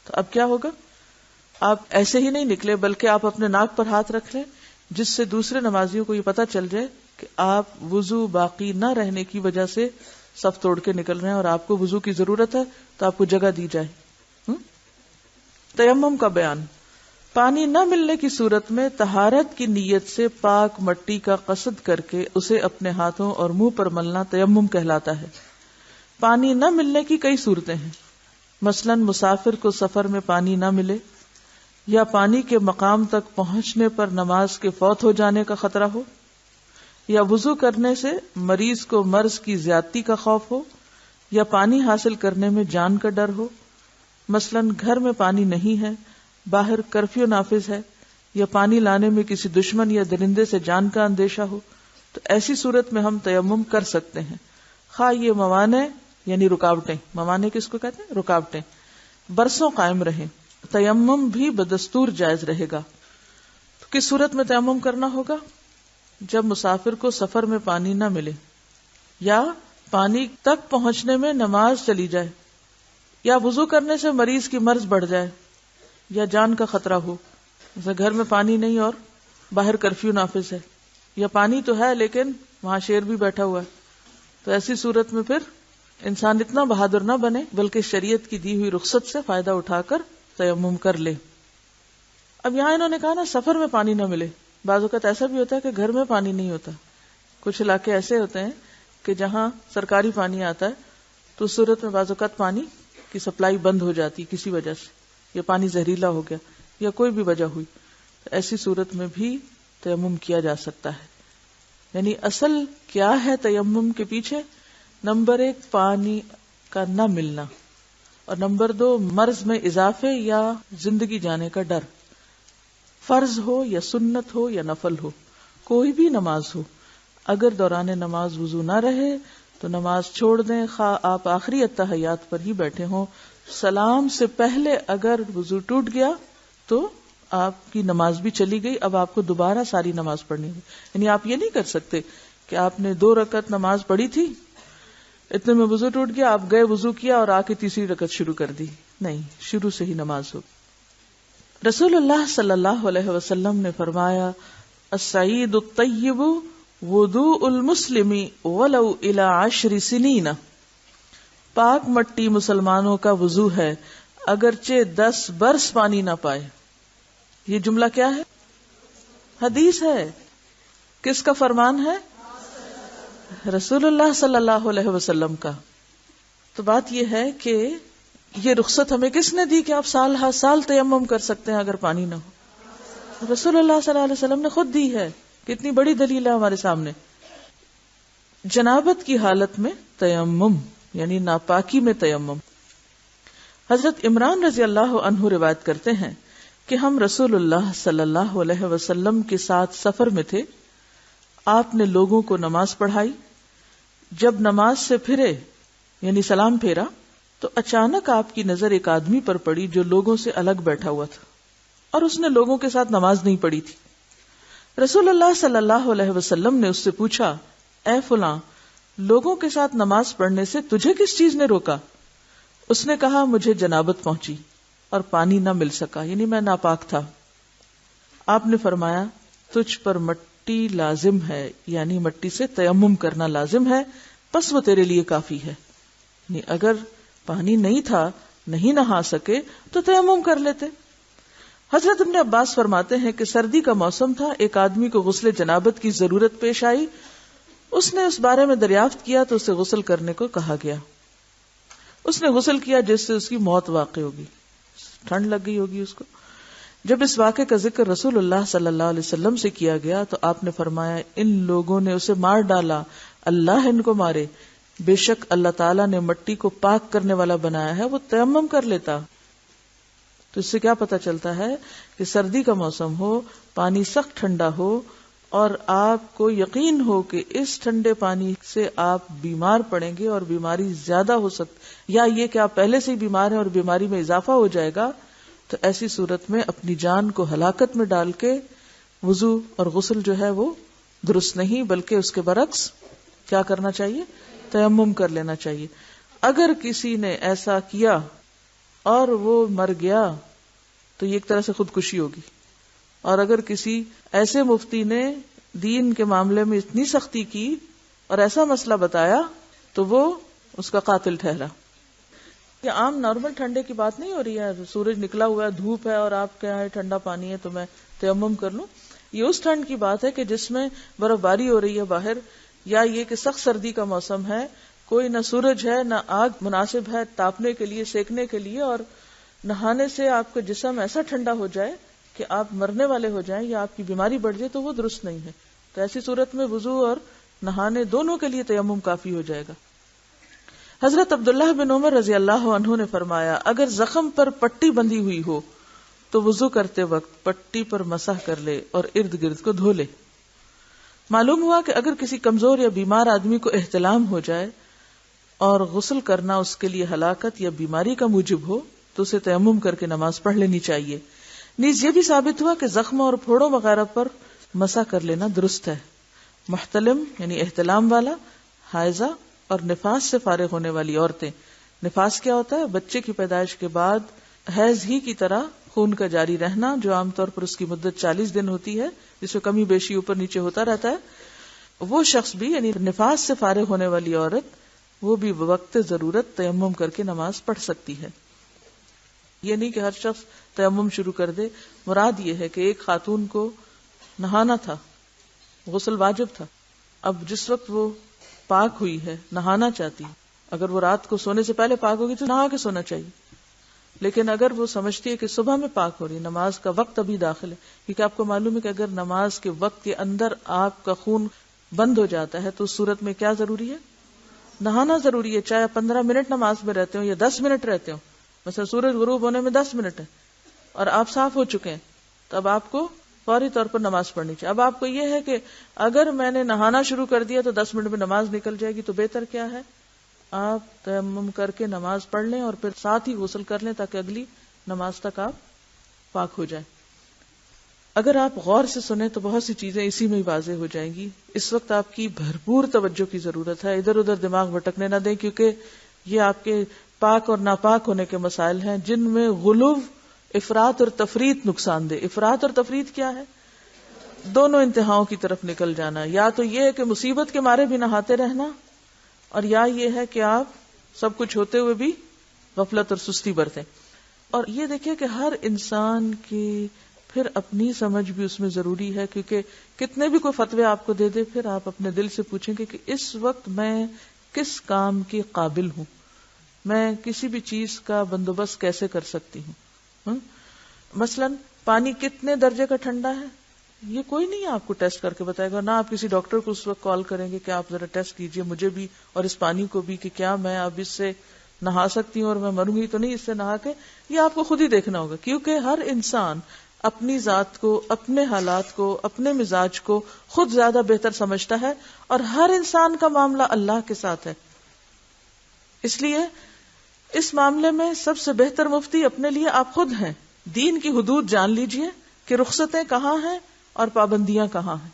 تو اب کیا ہوگا؟ آپ ایسے ہی نہیں نکلے بلکہ آپ اپنے ناک پر ہاتھ رکھ لیں، جس سے دوسرے نمازیوں کو یہ پتا چل جائے کہ آپ وضو باقی نہ رہنے کی وجہ سے صف توڑ کے نکل رہے ہیں اور آپ کو وضو کی ضرورت ہے تو آپ کو جگہ دی جائے. تیمم کا بیان. پانی نہ ملنے کی صورت میں طہارت کی نیت سے پاک مٹی کا قصد کر کے اسے اپنے ہاتھوں اور منہ پر ملنا تیمم کہلاتا ہے. پانی نہ ملنے کی کئی صورتیں ہیں، مثلا مسافر کو سفر میں پانی نہ ملے، یا پانی کے مقام تک پہنچنے پر نماز کے فوت ہو جانے کا خطرہ ہو، یا وضو کرنے سے مریض کو مرض کی زیادتی کا خوف ہو، یا پانی حاصل کرنے میں جان کا ڈر ہو. مثلا گھر میں پانی نہیں ہے، باہر کرفیو نافذ ہے، یا پانی لانے میں کسی دشمن یا درندے سے جان کا اندیشہ ہو، تو ایسی صورت میں ہم تیمم کر سکتے ہیں. خواہ یہ موانع یعنی رکاوٹیں، موانع کس کو کہتے ہیں؟ رکاوٹیں، برسوں قائم رہیں، تیمم بھی بدستور جائز رہے گا. تو کس صورت میں تیمم کرنا ہوگا؟ جب مسافر کو سفر میں پانی نہ ملے، یا پانی تک پہنچنے میں نماز چلی جائے، یا وضو کرنے سے مریض کی مرض بڑھ جائے، یا جان کا خطرہ ہو، جیسے گھر میں پانی نہیں اور باہر کرفیو نافذ ہے، یا پانی تو ہے لیکن وہاں شیر بھی بیٹھا ہوا ہے. تو ایسی صورت میں پھر انسان اتنا بہادر نہ بنے بلکہ شریعت کی دی ہوئی رخصت سے فائدہ اٹھا کر تیمم کر لے. اب یہاں انہوں نے کہا نا سفر میں پانی نہ ملے، بعض اوقات ایسا بھی ہوتا ہے کہ گھر میں پانی نہیں ہوتا. کچھ علاقے ایسے ہوتے ہیں کہ جہاں سرکاری پانی آتا ہے تو اس صورت میں بعض اوقات پانی کی سپلائی بند ہو جاتی کسی وجہ سے، یا پانی زہریلا ہو گیا یا کوئی بھی وجہ ہوئی، تو ایسی صورت میں بھی تیمم کیا جا سکتا ہے. یعنی اصل کیا ہے تیمم کے پیچھے؟ نمبر 1 پانی کا نہ ملنا، اور نمبر 2 مرض میں اضافے یا زندگی جانے کا ڈر. فرض ہو یا سنت ہو یا نفل ہو، کوئی بھی نماز ہو، اگر دوران نماز وضو نہ رہے تو نماز چھوڑ دیں. خواہ آپ آخری اتحیات پر ہی بیٹھے ہوں، سلام سے پہلے اگر وضو ٹوٹ گیا تو آپ کی نماز بھی چلی گئی. اب آپ کو دوبارہ ساری نماز پڑھنی ہے. یعنی آپ یہ نہیں کر سکتے کہ آپ نے 2 رکعت نماز پڑھی تھی، اتنے میں وضو ٹوٹ گیا، آپ گئے وضو کیا اور آ کے تیسری رکعت شروع کر دی. نہیں، شروع سے ہی نماز ہو. رسول اللہ صلی اللہ علیہ وسلم نے فرمایا السعید الطیب وضوء المسلم ولو الی 10 سنین. پاک مٹی مسلمانوں کا وضو ہے اگرچہ 10 برس پانی نہ پائے. یہ جملہ کیا ہے؟ حدیث ہے. کس کا فرمان ہے؟ رسول اللہ صلی اللہ علیہ وسلم کا. تو بات یہ ہے کہ یہ رخصت ہمیں کس نے دی کہ آپ سال ہر سال تیمم کر سکتے ہیں اگر پانی نہ ہو؟ رسول اللہ صلی اللہ علیہ وسلم نے خود دی ہے. کتنی بڑی دلیل ہے ہمارے سامنے. جنابت کی حالت میں تیمم یعنی ناپاکی میں تیمم. حضرت عمران رضی اللہ عنہ روایت کرتے ہیں کہ ہم رسول اللہ صلی اللہ علیہ وسلم کے ساتھ سفر میں تھے. آپ نے لوگوں کو نماز پڑھائی. جب نماز سے پھرے یعنی سلام پھیرا تو اچانک آپ کی نظر ایک آدمی پر پڑی جو لوگوں سے الگ بیٹھا ہوا تھا اور اس نے لوگوں کے ساتھ نماز نہیں پڑھی تھی. رسول اللہ صلی اللہ علیہ وسلم نے اس سے پوچھا، اے فلاں، لوگوں کے ساتھ نماز پڑھنے سے تجھے کس چیز نے روکا؟ اس نے کہا، مجھے جنابت پہنچی اور پانی نہ مل سکا، یعنی میں ناپاک تھا. آپ نے فرمایا، تجھ پر مٹی لازم ہے، یعنی مٹی سے تیمم کرنا لازم ہے، پس وہ تیرے لیے کافی ہے. یعنی اگر پانی نہیں تھا، نہیں نہا سکے تو تیمم کر لیتے. حضرت ابن عباس فرماتے ہیں کہ سردی کا موسم تھا، ایک آدمی کو غسل جنابت کی ضرورت پیش آئی اس نے اس بارے میں دریافت کیا تو اسے غسل کرنے کو کہا گیا. اس نے غسل کیا جس سے اس کی موت واقع ہوگی, ٹھنڈ لگ گئی ہوگی اس کو. جب اس واقعے کا ذکر رسول اللہ صلی اللہ علیہ وسلم سے کیا گیا تو آپ نے فرمایا ان لوگوں نے اسے مار ڈالا, اللہ ان کو مارے, بے شک اللہ تعالیٰ نے مٹی کو پاک کرنے والا بنایا ہے, وہ تیمم کر لیتا. تو اس سے کیا پتہ چلتا ہے کہ سردی کا موسم ہو, پانی سخت ٹھنڈا ہو اور آپ کو یقین ہو کہ اس ٹھنڈے پانی سے آپ بیمار پڑیں گے اور بیماری زیادہ ہو سکتی, یا یہ کہ آپ پہلے سے ہی بیمار ہیں اور بیماری میں اضافہ ہو جائے گا, تو ایسی صورت میں اپنی جان کو ہلاکت میں ڈال کے وضو اور غسل جو ہے وہ درست نہیں, بلکہ اس کے برعکس کیا کرنا چاہیے, تیمم کر لینا چاہیے. اگر کسی نے ایسا کیا اور وہ مر گیا تو یہ ایک طرح سے خودکشی ہوگی, اور اگر کسی ایسے مفتی نے دین کے معاملے میں اتنی سختی کی اور ایسا مسئلہ بتایا تو وہ اس کا قاتل ٹھہرا. یہ عام نارمل ٹھنڈے کی بات نہیں ہو رہی ہے, سورج نکلا ہوا ہے, دھوپ ہے اور آپ کیا ہے ٹھنڈا پانی ہے تو میں تیمم کر لوں. یہ اس ٹھنڈ کی بات ہے کہ جس میں برف باری ہو رہی ہے باہر, یا یہ کہ سخت سردی کا موسم ہے, کوئی نہ سورج ہے نہ آگ مناسب ہے تاپنے کے لیے, سیکنے کے لیے, اور نہانے سے آپ کا جسم ایسا ٹھنڈا ہو جائے کہ آپ مرنے والے ہو جائیں یا آپ کی بیماری بڑھ جائے, تو وہ درست نہیں ہے. تو ایسی صورت میں وضو اور نہانے دونوں کے لیے تیمم کافی ہو جائے گا. حضرت عبداللہ بن عمر رضی اللہ عنہ نے فرمایا اگر زخم پر پٹی بندھی ہوئی ہو تو وضو کرتے وقت پٹی پر مسح کر لے اور ارد گرد کو دھو لے. معلوم ہوا کہ اگر کسی کمزور یا بیمار آدمی کو احتلام ہو جائے اور غسل کرنا اس کے لیے ہلاکت یا بیماری کا موجب ہو تو اسے تیمم کر کے نماز پڑھ لینی چاہیے. نیز یہ بھی ثابت ہوا کہ زخم اور پھوڑوں وغیرہ پر مسح کر لینا درست ہے. محتلم یعنی احتلام والا, حائضہ اور نفاس سے فارغ ہونے والی عورتیں. نفاس کیا ہوتا ہے؟ بچے کی پیدائش کے بعد حیض ہی کی طرح خون کا جاری رہنا, جو عام طور پر اس کی مدت 40 دن ہوتی ہے, جس میں کمی بیشی اوپر نیچے ہوتا رہتا ہے. وہ شخص بھی یعنی نفاس سے فارغ ہونے والی عورت, وہ بھی وقت ضرورت تیمم کر کے نماز پڑھ سکتی ہے. یہ نہیں کہ ہر شخص تیمم شروع کر دے. مراد یہ ہے کہ ایک خاتون کو نہانا تھا, غسل واجب تھا, اب جس وقت وہ پاک ہوئی ہے نہانا چاہتی, اگر وہ رات کو سونے سے پہلے پاک ہوگی تو نہا کے سونا چاہیے. لیکن اگر وہ سمجھتی ہے کہ صبح میں پاک ہو رہی ہے, نماز کا وقت ابھی داخل ہے, کیونکہ آپ کو معلوم ہے کہ اگر نماز کے وقت کے اندر آپ کا خون بند ہو جاتا ہے تو اس صورت میں کیا ضروری ہے؟ نہانا ضروری ہے, چاہے 15 منٹ نماز میں رہتے ہو یا 10 منٹ رہتے ہو. مثلا سورج غروب ہونے میں 10 منٹ ہے اور آپ صاف ہو چکے ہیں, تو اب آپ کو فوری طور پر نماز پڑھنی چاہیے. اب آپ کو یہ ہے کہ اگر میں نے نہانا شروع کر دیا تو 10 منٹ میں نماز نکل جائے گی, تو بہتر کیا ہے آپ تیمم کر کے نماز پڑھ لیں اور پھر ساتھ ہی غسل کر لیں تاکہ اگلی نماز تک آپ پاک ہو جائیں. اگر آپ غور سے سنیں تو بہت سی چیزیں اسی میں ہی واضح ہو جائیں گی. اس وقت آپ کی بھرپور توجہ کی ضرورت ہے, ادھر ادھر دماغ بھٹکنے نہ دیں, کیونکہ یہ آپ کے پاک اور ناپاک ہونے کے مسائل ہیں جن میں غلو, افراط اور تفریط نقصان دہ. افراط اور تفریط کیا ہے؟ دونوں انتہاؤں کی طرف نکل جانا. یا تو یہ ہے کہ مصیبت کے مارے بھی نہاتے رہنا, اور یا یہ ہے کہ آپ سب کچھ ہوتے ہوئے بھی غفلت اور سستی برتیں. اور یہ دیکھیں کہ ہر انسان کی پھر اپنی سمجھ بھی اس میں ضروری ہے, کیونکہ کتنے بھی کوئی فتوے آپ کو دے دے, پھر آپ اپنے دل سے پوچھیں گے کہ اس وقت میں کس کام کے قابل ہوں, میں کسی بھی چیز کا بندوبست کیسے کر سکتی ہوں. مثلا پانی کتنے درجے کا ٹھنڈا ہے یہ کوئی نہیں آپ کو ٹیسٹ کر کے بتائے گا, نہ آپ کسی ڈاکٹر کو اس وقت کال کریں گے کہ آپ ذرا ٹیسٹ کیجئے مجھے بھی اور اس پانی کو بھی کہ کیا میں اب اس سے نہا سکتی ہوں اور میں مروں گی تو نہیں اس سے نہا کے. یہ آپ کو خود ہی دیکھنا ہوگا, کیونکہ ہر انسان اپنی ذات کو, اپنے حالات کو, اپنے مزاج کو خود زیادہ بہتر سمجھتا ہے, اور ہر انسان کا معاملہ اللہ کے ساتھ ہے. اس لیے اس معاملے میں سب سے بہتر مفتی اپنے لیے آپ خود ہیں. دین کی حدود جان لیجئے کہ رخصتیں کہاں ہیں اور پابندیاں کہاں ہیں,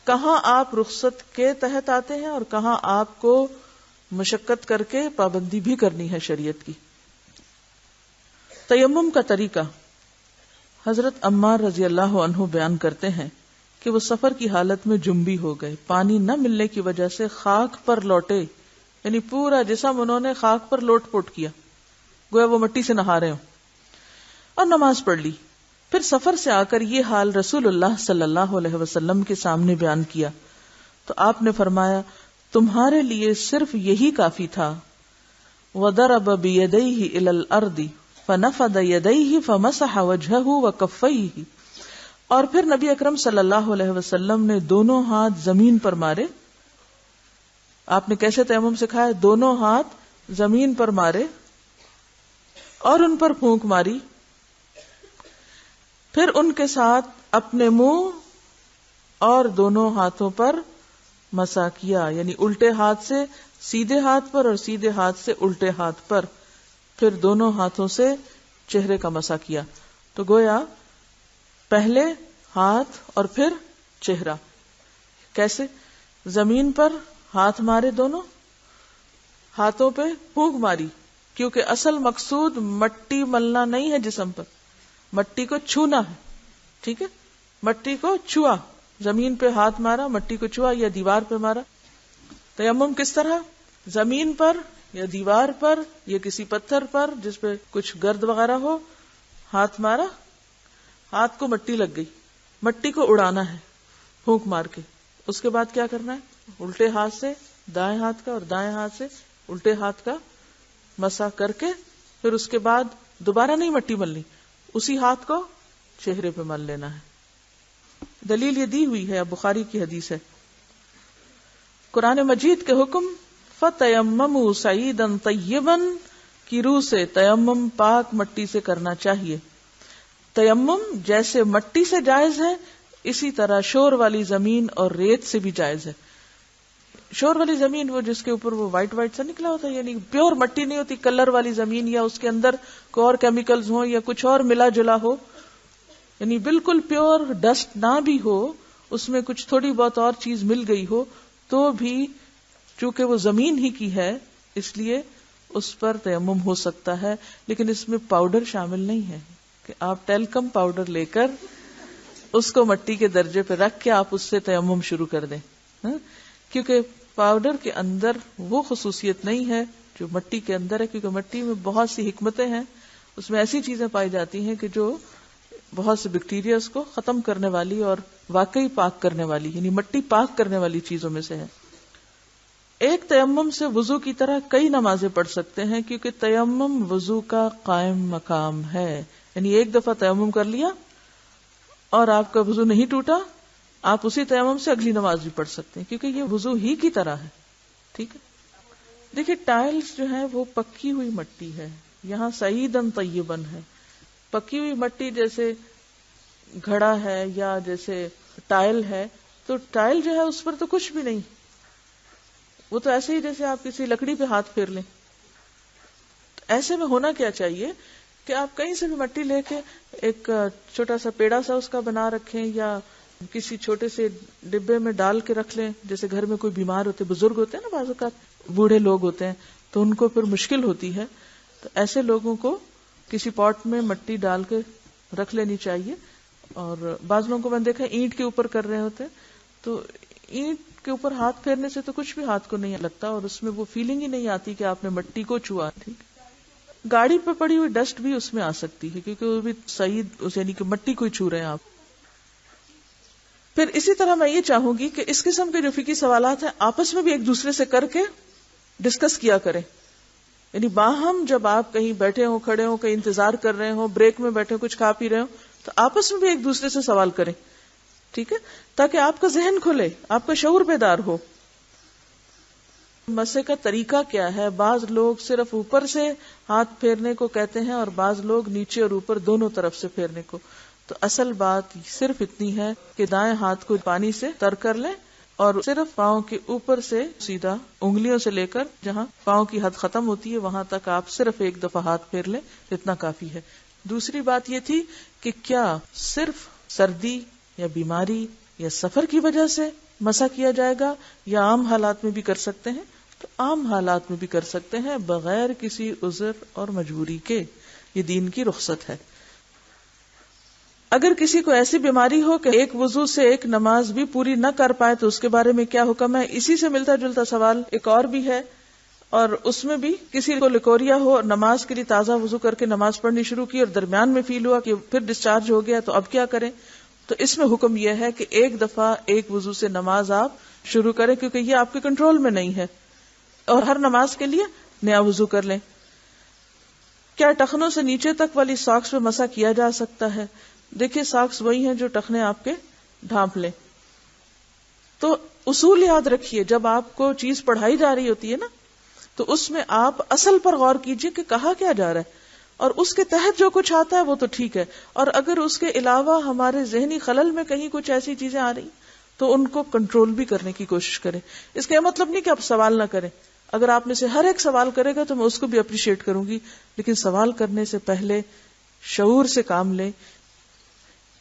کہاں آپ رخصت کے تحت آتے ہیں اور کہاں آپ کو مشقت کر کے پابندی بھی کرنی ہے شریعت کی. تیمم کا طریقہ. حضرت عمار رضی اللہ عنہ بیان کرتے ہیں کہ وہ سفر کی حالت میں جنبی ہو گئے, پانی نہ ملنے کی وجہ سے خاک پر لوٹے, یعنی پورا جسم انہوں نے خاک پر لوٹ پوٹ کیا, گویا وہ مٹی سے نہا رہے ہوں, اور نماز پڑھ لی. پھر سفر سے آ کر یہ حال رسول اللہ صلی اللہ علیہ وسلم کے سامنے بیان کیا تو آپ نے فرمایا تمہارے لیے صرف یہی کافی تھا. وَضَرَبَ بِيَدَيْهِ إِلَى الْأَرْضِ فَنَفَضَ يَدَيْهِ فَمَسَحَ وَجْهَهُ وَكَفَّيْهِ. اور پھر نبی اکرم صلی اللہ علیہ وسلم نے دونوں ہاتھ زمین پر مارے. آپ نے کیسے تیمم سکھایا؟ دونوں ہاتھ زمین پر مارے اور ان پر پھونک ماری، پھر ان کے ساتھ اپنے منہ اور دونوں ہاتھوں پر مسح کیا، یعنی الٹے ہاتھ سے سیدھے ہاتھ پر اور سیدھے ہاتھ سے الٹے ہاتھ پر، پھر دونوں ہاتھوں سے چہرے کا مسح کیا. تو گویا پہلے ہاتھ اور پھر چہرہ. کیسے؟ زمین پر ہاتھ مارے، دونوں ہاتھوں پہ پھونک ماری، کیونکہ اصل مقصود مٹی ملنا نہیں ہے جسم پر، مٹی کو چھونا ہے. ٹھیک ہے، مٹی کو چھوا، زمین پہ ہاتھ مارا، مٹی کو چھوا یا دیوار پہ مارا. تیمم کس طرح؟ زمین پر یا دیوار پر یا کسی پتھر پر جس پہ کچھ گرد وغیرہ ہو، ہاتھ مارا، ہاتھ کو مٹی لگ گئی، مٹی کو اڑانا ہے پھونک مار کے. اس کے بعد کیا کرنا ہے؟ الٹے ہاتھ سے دائیں ہاتھ کا اور دائیں ہاتھ سے الٹے ہاتھ کا مسح کر کے پھر اس کے بعد دوبارہ نہیں مٹی ملنی، اسی ہاتھ کو چہرے پہ مل لینا ہے. دلیل یہ دی ہوئی ہے، بخاری کی حدیث ہے. قرآن مجید کے حکم فَتَيَمَّمُوا صَعِيدًا طَيِّبًا کی روح سے تیمم پاک مٹی سے کرنا چاہیے. تیمم جیسے مٹی سے جائز ہے اسی طرح شور والی زمین اور ریت سے بھی جائز ہے. شور والی زمین وہ جس کے اوپر وہ وائٹ وائٹ سا نکلا ہوتا ہے، یعنی پیور مٹی نہیں ہوتی، کلر والی زمین یا اس کے اندر کوئی اور کیمیکلز ہوں یا کچھ اور ملا جلا ہو، یعنی بالکل پیور ڈسٹ نہ بھی ہو، اس میں کچھ تھوڑی بہت اور چیز مل گئی ہو تو بھی چونکہ وہ زمین ہی کی ہے اس لیے اس پر تیمم ہو سکتا ہے. لیکن اس میں پاؤڈر شامل نہیں ہے کہ آپ ٹیلکم پاؤڈر لے کر اس کو مٹی کے درجے پہ رکھ کے آپ اس سے تیمم شروع کر دیں، کیونکہ پاؤڈر کے اندر وہ خصوصیت نہیں ہے جو مٹی کے اندر ہے. کیونکہ مٹی میں بہت سی حکمتیں ہیں، اس میں ایسی چیزیں پائی جاتی ہیں کہ جو بہت سے بیکٹیریاز کو ختم کرنے والی اور واقعی پاک کرنے والی، یعنی مٹی پاک کرنے والی چیزوں میں سے ہے. ایک تیمم سے وضو کی طرح کئی نمازیں پڑھ سکتے ہیں، کیونکہ تیمم وضو کا قائم مقام ہے. یعنی ایک دفعہ تیمم کر لیا اور آپ کا وضو نہیں ٹوٹا، آپ اسی تیمم سے اگلی نماز بھی پڑھ سکتے ہیں، کیونکہ یہ وضو ہی کی طرح ہے. ٹھیک ہے، دیکھیے ٹائلز جو ہے وہ پکی ہوئی مٹی ہے، یہاں سعیدن طیبن ہے. پکی ہوئی مٹی جیسے گھڑا ہے یا جیسے ٹائل ہے، تو ٹائل جو ہے اس پر تو کچھ بھی نہیں، وہ تو ایسے ہی جیسے آپ کسی لکڑی پہ ہاتھ پھیر لیں. ایسے میں ہونا کیا چاہیے کہ آپ کہیں سے بھی مٹی لے کے ایک چھوٹا سا پیڑا سا اس کا بنا رکھیں یا کسی چھوٹے سے ڈبے میں ڈال کے رکھ لیں. جیسے گھر میں کوئی بیمار ہوتے، بزرگ ہوتے ہیں نا، بعض اوقات بوڑھے لوگ ہوتے ہیں تو ان کو پھر مشکل ہوتی ہے، تو ایسے لوگوں کو کسی پاٹ میں مٹی ڈال کے رکھ لینی چاہیے. اور بعض لوگوں کو میں نے دیکھا اینٹ کے اوپر کر رہے ہوتے، تو اینٹ کے اوپر ہاتھ پھیرنے سے تو کچھ بھی ہاتھ کو نہیں لگتا اور اس میں وہ فیلنگ ہی نہیں آتی کہ آپ نے مٹی کو چھوا. ٹھیک، گاڑی پہ پڑی ہوئی ڈسٹ بھی اس میں آ سکتی ہے کیونکہ وہ بھی سعید یعنی کہ مٹی کو ہی چھو رہے ہیں آپ. پھر اسی طرح میں یہ چاہوں گی کہ اس قسم کے جو فقہی سوالات ہیں آپس میں بھی ایک دوسرے سے کر کے ڈسکس کیا کریں. یعنی باہم جب آپ کہیں بیٹھے ہوں، کھڑے ہوں، کہیں انتظار کر رہے ہوں، بریک میں بیٹھے ہوں، کچھ کھا پی رہے ہوں، تو آپس میں بھی ایک دوسرے سے سوال کریں. ٹھیک ہے، تاکہ آپ کا ذہن کھلے، آپ کا شعور بیدار ہو. مسح کا طریقہ کیا ہے؟ بعض لوگ صرف اوپر سے ہاتھ پھیرنے کو کہتے ہیں اور بعض لوگ نیچے اور اوپر دونوں طرف سے پھیرنے کو. تو اصل بات صرف اتنی ہے کہ دائیں ہاتھ کو پانی سے تر کر لیں اور صرف پاؤں کے اوپر سے سیدھا انگلیوں سے لے کر جہاں پاؤں کی حد ختم ہوتی ہے وہاں تک آپ صرف ایک دفعہ ہاتھ پھیر لیں، اتنا کافی ہے. دوسری بات یہ تھی کہ کیا صرف سردی یا بیماری یا سفر کی وجہ سے مسح کیا جائے گا یا عام حالات میں بھی کر سکتے ہیں؟ تو عام حالات میں بھی کر سکتے ہیں بغیر کسی عذر اور مجبوری کے. یہ دین کی رخصت ہے. اگر کسی کو ایسی بیماری ہو کہ ایک وضو سے ایک نماز بھی پوری نہ کر پائے تو اس کے بارے میں کیا حکم ہے؟ اسی سے ملتا جلتا سوال ایک اور بھی ہے، اور اس میں بھی کسی کو لیکوریا ہو اور نماز کے لیے تازہ وضو کر کے نماز پڑھنی شروع کی اور درمیان میں فیل ہوا کہ پھر ڈسچارج ہو گیا تو اب کیا کریں؟ تو اس میں حکم یہ ہے کہ ایک دفعہ ایک وضو سے نماز آپ شروع کریں، کیونکہ یہ آپ کے کنٹرول میں نہیں ہے، اور ہر نماز کے لیے نیا وضو کر لیں۔ کیا ٹخنوں سے نیچے تک والی ساکس پہ مسح کیا جا سکتا ہے؟ دیکھیے ساکس وہی ہیں جو ٹخنے آپ کے ڈھانپ لیں۔ تو اصول یاد رکھیے، جب آپ کو چیز پڑھائی جا رہی ہوتی ہے نا، تو اس میں آپ اصل پر غور کیجئے کہ کہا کیا جا رہا ہے، اور اس کے تحت جو کچھ آتا ہے وہ تو ٹھیک ہے، اور اگر اس کے علاوہ ہمارے ذہنی خلل میں کہیں کچھ ایسی چیزیں آ رہی تو ان کو کنٹرول بھی کرنے کی کوشش کریں۔ اس کا یہ مطلب نہیں کہ آپ سوال نہ کریں، اگر آپ میں سے ہر ایک سوال کرے گا تو میں اس کو بھی اپریشیٹ کروں گی، لیکن سوال کرنے سے پہلے شعور سے کام لیں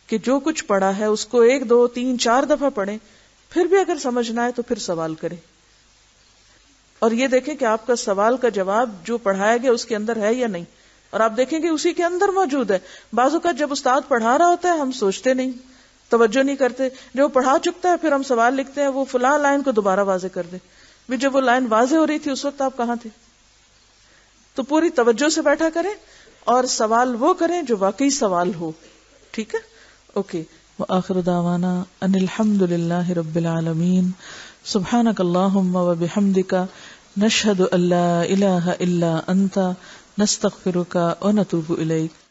کہ جو کچھ پڑھا ہے اس کو 1 2 3 4 دفعہ پڑھیں، پھر بھی اگر سمجھ نہ آئے تو پھر سوال کریں، اور یہ دیکھیں کہ آپ کا سوال کا جواب جو پڑھایا گیا اس کے اندر ہے یا نہیں، اور آپ دیکھیں کہ اسی کے اندر موجود ہے۔ بعض اوقات جب استاد پڑھا رہا ہوتا ہے ہم سوچتے نہیں، توجہ نہیں کرتے، جو پڑھا چکتا ہے پھر ہم سوال لکھتے ہیں وہ فلاں لائن کو دوبارہ واضح کر دے، بھی جب وہ لائن واضح ہو رہی تھی اس وقت آپ کہاں تھے؟ تو پوری توجہ سے بیٹھا کریں اور سوال وہ کریں جو واقعی سوال ہو، ٹھیک ہے؟ اوکے، وآخر دعوانا ان الحمد للہ رب العالمین، سبحانک اللہم وبحمدک، نشہد ان لا الہ الا انت، نستغفرک ونتوب الیک۔